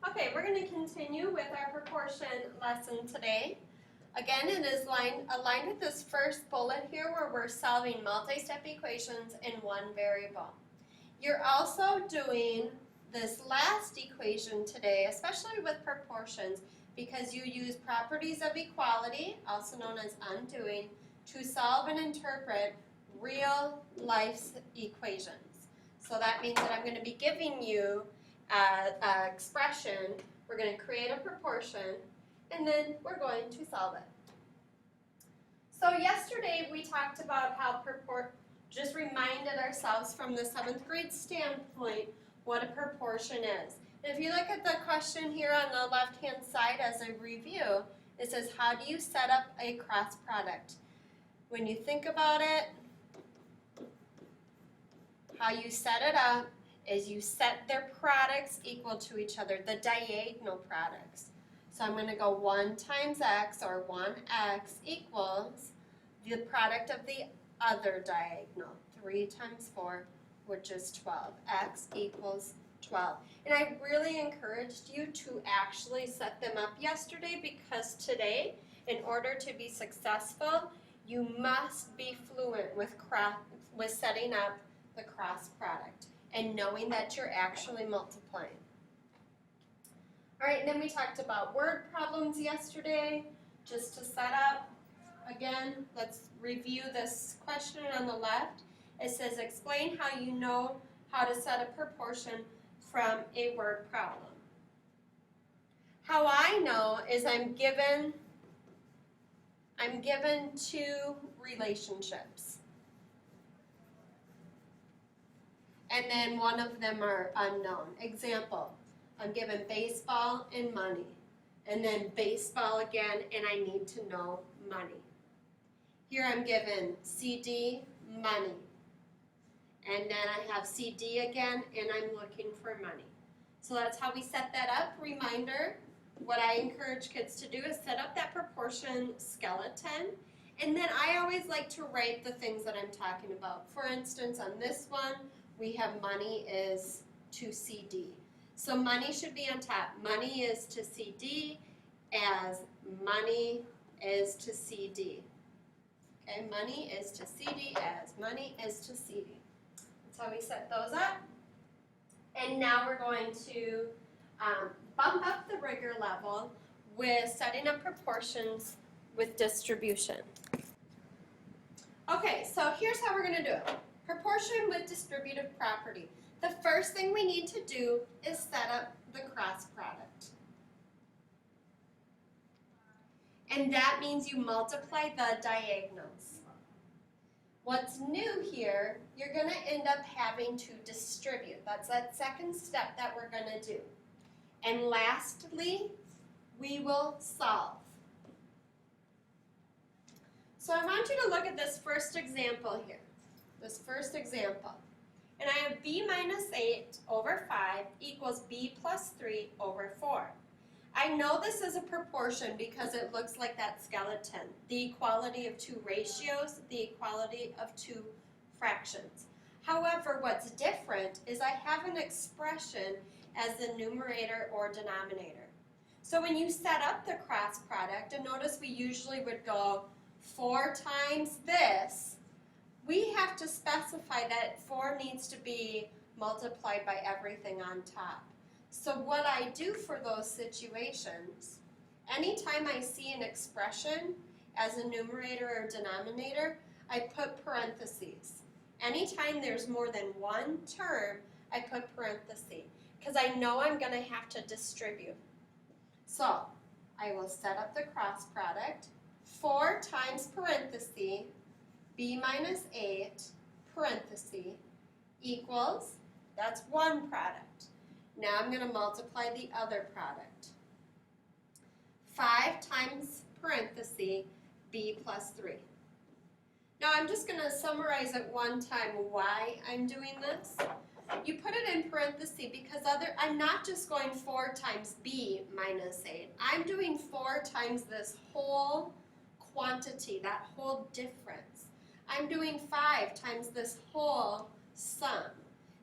Okay, we're going to continue with our proportion lesson today. Again, it is aligned with this first bullet here where we're solving multi-step equations in one variable. You're also doing this last equation today, especially with proportions, because you use properties of equality, also known as undoing, to solve and interpret real life equations. So that means that I'm going to be giving you an expression, we're going to create a proportion, and then we're going to solve it. So yesterday we talked about how just reminded ourselves from the 7th grade standpoint what a proportion is. And if you look at the question here on the left-hand side as a review, it says, how do you set up a cross product? When you think about it, how you set it up is you set their products equal to each other, the diagonal products. So I'm going to go 1 times x, or 1x equals the product of the other diagonal, 3 times 4, which is 12. X equals 12. And I really encouraged you to actually set them up yesterday, because today, in order to be successful, you must be fluent with setting up the cross product and knowing that you're actually multiplying. All right, and then we talked about word problems yesterday. Just to set up, again, let's review this question on the left. It says, explain how you know how to set a proportion from a word problem. How I know is I'm given 2 relationships. And then one of them are unknown. Example, I'm given baseball and money. And then baseball again, and I need to know money. Here I'm given CD, money. And then I have CD again, and I'm looking for money. So that's how we set that up. Reminder, what I encourage kids to do is set up that proportion skeleton. And then I always like to write the things that I'm talking about. For instance, on this one, we have money is to CD. So money should be on top. Money is to CD as money is to CD. Okay, money is to CD as money is to CD. That's how we set those up. And now we're going to bump up the rigor level with setting up proportions with distribution. Okay, so here's how we're going to do it. Proportion with distributive property. The first thing we need to do is set up the cross product. And that means you multiply the diagonals. What's new here, you're going to end up having to distribute. That's that second step that we're going to do. And lastly, we will solve. So I want you to look at this first example here. This first example. And I have b minus 8 over 5 equals b plus 3 over 4. I know this is a proportion because it looks like that skeleton. The equality of 2 ratios, the equality of 2 fractions. However, what's different is I have an expression as the numerator or denominator. So when you set up the cross product, and notice we usually would go 4 times this, we have to specify that 4 needs to be multiplied by everything on top. So what I do for those situations, anytime I see an expression as a numerator or denominator, I put parentheses. Anytime there's more than one term, I put parentheses, because I know I'm going to have to distribute. So I will set up the cross product. 4 times parenthesis, b minus 8, parenthesis, equals, that's one product. Now I'm going to multiply the other product. 5 times parenthesis, b plus 3. Now I'm just going to summarize at one time why I'm doing this. You put it in parentheses because I'm not just going 4 times b minus 8. I'm doing 4 times this whole quantity, that whole difference. I'm doing 5 times this whole sum.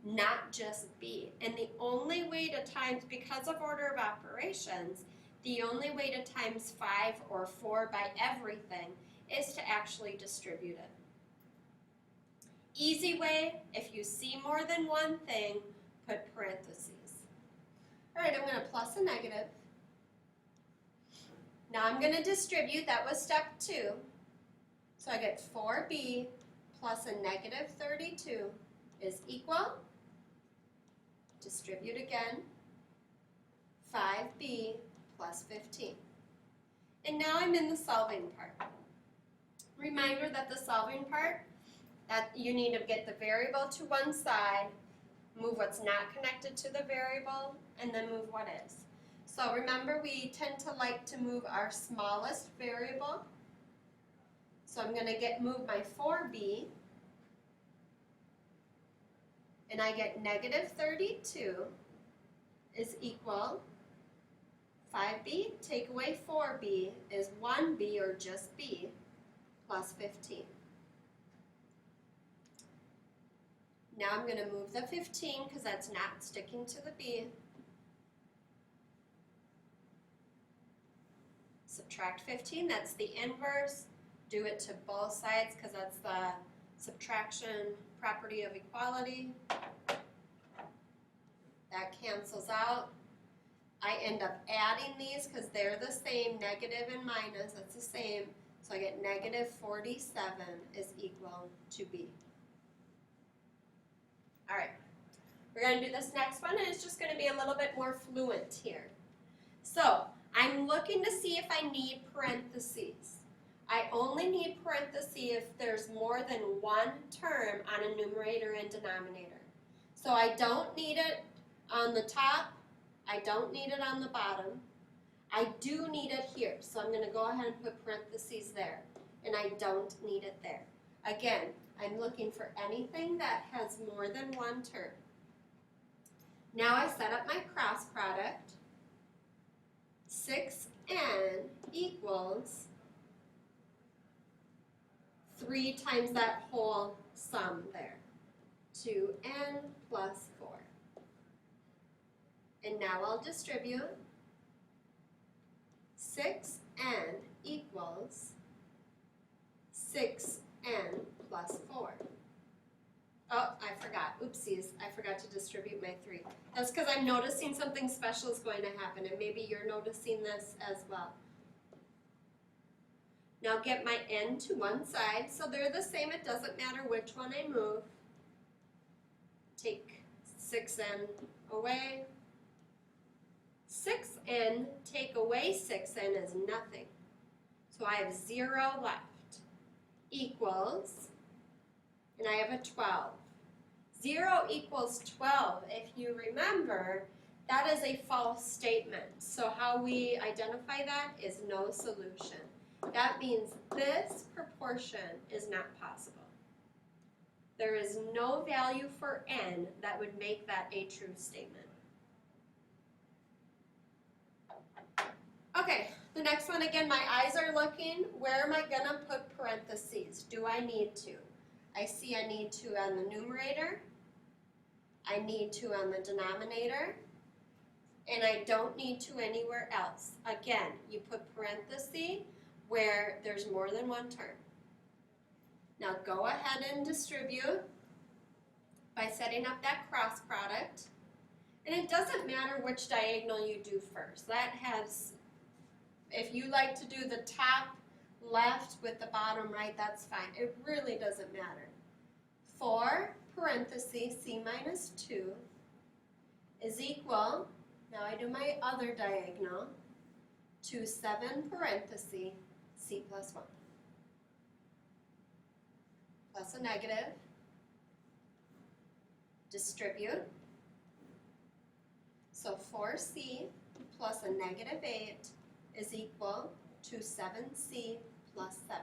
not just b. And the only way to times, because of order of operations, the only way to times 5 or 4 by everything is to actually distribute it. Easy way, if you see more than one thing, put parentheses. All right, I'm going to plus a negative. Now I'm going to distribute, that was step 2. So I get 4b plus a negative 32 is equal, distribute again, 5b plus 15. And now I'm in the solving part. Reminder that the solving part, that you need to get the variable to one side, move what's not connected to the variable, and then move what is. So remember, we tend to like to move our smallest variable. So I'm going to move my 4b, and I get negative 32 is equal, 5b, take away 4b is 1b, or just b, plus 15. Now I'm going to move the 15 because that's not sticking to the b. Subtract 15, that's the inverse. Do it to both sides because that's the subtraction property of equality. That cancels out. I end up adding these because they're the same, negative and minus, that's the same. So I get negative 47 is equal to b. All right, we're going to do this next one, and it's just going to be a little bit more fluent here. So I'm looking to see if I need parentheses. I only need parentheses if there's more than one term on a numerator and denominator. So I don't need it on the top, I don't need it on the bottom. I do need it here, so I'm going to go ahead and put parentheses there, and I don't need it there. Again, I'm looking for anything that has more than one term. Now I set up my cross product. 6n equals 3 times that whole sum there, 2n plus 4. And now I'll distribute. 6n equals 6n plus 4. Oh, I forgot. Oopsies. I forgot to distribute my 3. That's because I'm noticing something special is going to happen, and maybe you're noticing this as well. Now get my n to one side, so they're the same. It doesn't matter which one I move. Take 6n away. 6n, take away 6n is nothing. So I have 0 left. Equals, and I have a 12. 0 equals 12. If you remember, that is a false statement. So how we identify that is no solution. That means this proportion is not possible. There is no value for n that would make that a true statement. Okay, the next one again, my eyes are looking. Where am I going to put parentheses? Do I need to? I see I need to on the numerator. I need to on the denominator. And I don't need to anywhere else. Again, you put parentheses where there's more than one term. Now go ahead and distribute by setting up that cross product. And it doesn't matter which diagonal you do first. That has, if you like to do the top left with the bottom right, that's fine. It really doesn't matter. 4 parentheses c minus 2 is equal, now I do my other diagonal, to 7 parentheses c plus 1. Plus a negative. Distribute. So 4c plus a negative 8 is equal to 7c plus 7.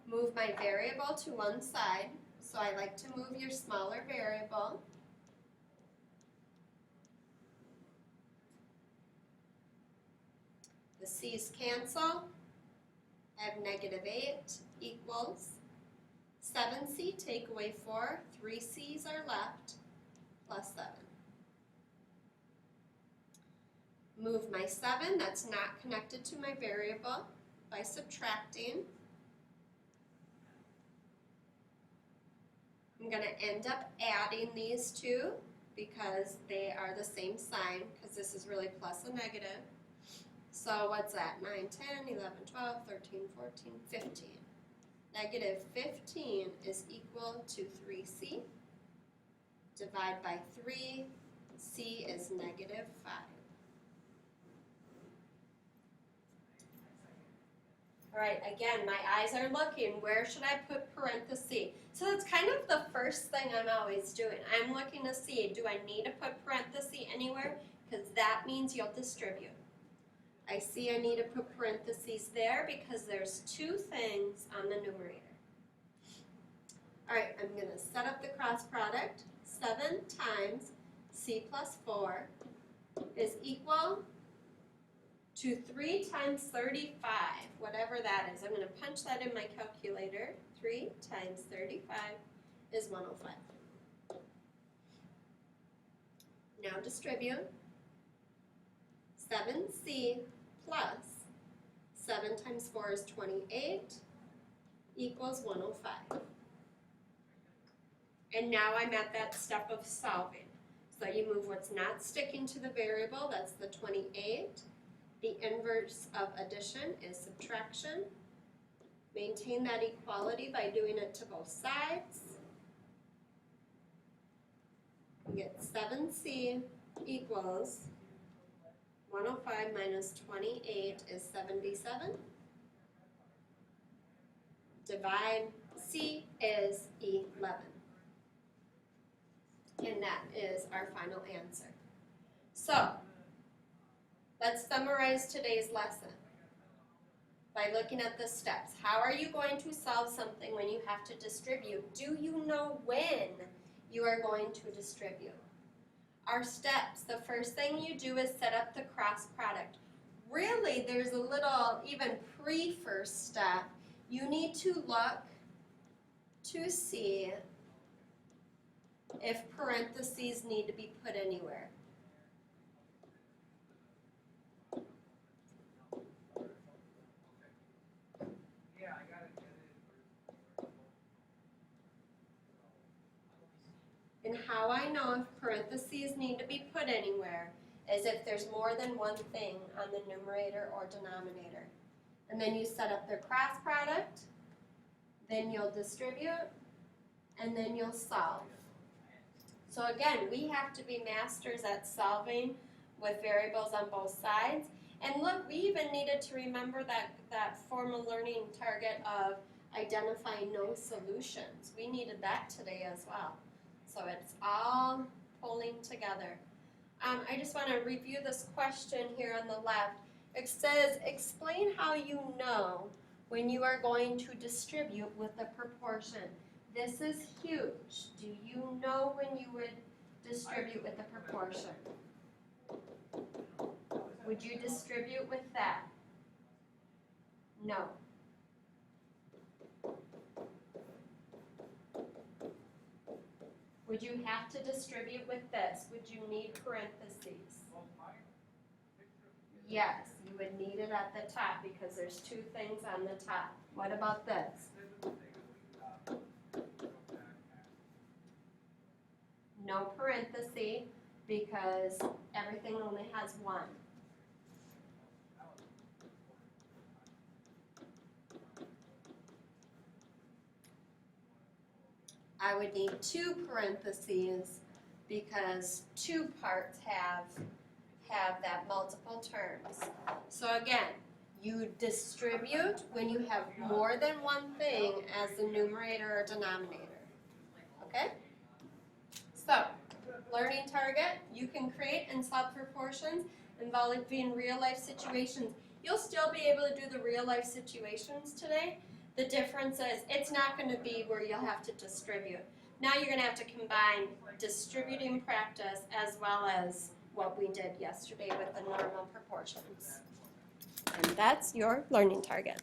Move my variable to one side, so I like to move your smaller variable. The c's cancel. I have negative 8 equals 7c, take away 4, 3 c's are left, plus 7. Move my 7 that's not connected to my variable by subtracting. I'm going to end up adding these two because they are the same sign, because this is really plus a negative. So what's that? 9, 10, 11, 12, 13, 14, 15. Negative 15 is equal to 3c. Divide by 3, c is negative 5. All right, again, my eyes are looking. Where should I put parentheses? So that's kind of the first thing I'm always doing. I'm looking to see, do I need to put parentheses anywhere? Because that means you'll distribute. I see I need to put parentheses there because there's two things on the numerator. All right, I'm going to set up the cross product. 7 times c plus 4 is equal to 3 times 35, whatever that is. I'm going to punch that in my calculator. 3 times 35 is 105. Now distribute. 7c plus 7 times 4 is 28 equals 105. And now I'm at that step of solving. So you move what's not sticking to the variable, that's the 28. The inverse of addition is subtraction. Maintain that equality by doing it to both sides. You get 7c equals 105 minus 28 is 77. Divide, c is 11. And that is our final answer. So, let's summarize today's lesson by looking at the steps. How are you going to solve something when you have to distribute? Do you know when you are going to distribute? Our steps, the first thing you do is set up the cross product. Really, there's a little even pre-first step. You need to look to see if parentheses need to be put anywhere. And how I know if parentheses need to be put anywhere is if there's more than one thing on the numerator or denominator. And then you set up their cross product, then you'll distribute, and then you'll solve. So again, we have to be masters at solving with variables on both sides. And look, we even needed to remember that formal learning target of identifying no solutions. We needed that today as well. So it's all pulling together. I just want to review this question here on the left. It says, explain how you know when you are going to distribute with a proportion. This is huge. Do you know when you would distribute with a proportion? Would you distribute with that? No. Would you have to distribute with this? Would you need parentheses? Yes, you would need it at the top because there's two things on the top. What about this? No parenthesis because everything only has one. I would need two parentheses because two parts have that multiple terms. So again, you distribute when you have more than one thing as the numerator or denominator. Okay? So, learning target, you can create and solve proportions involving real life situations. You'll still be able to do the real life situations today. The difference is it's not going to be where you'll have to distribute. Now you're going to have to combine distributing practice as well as what we did yesterday with the normal proportions. And that's your learning target.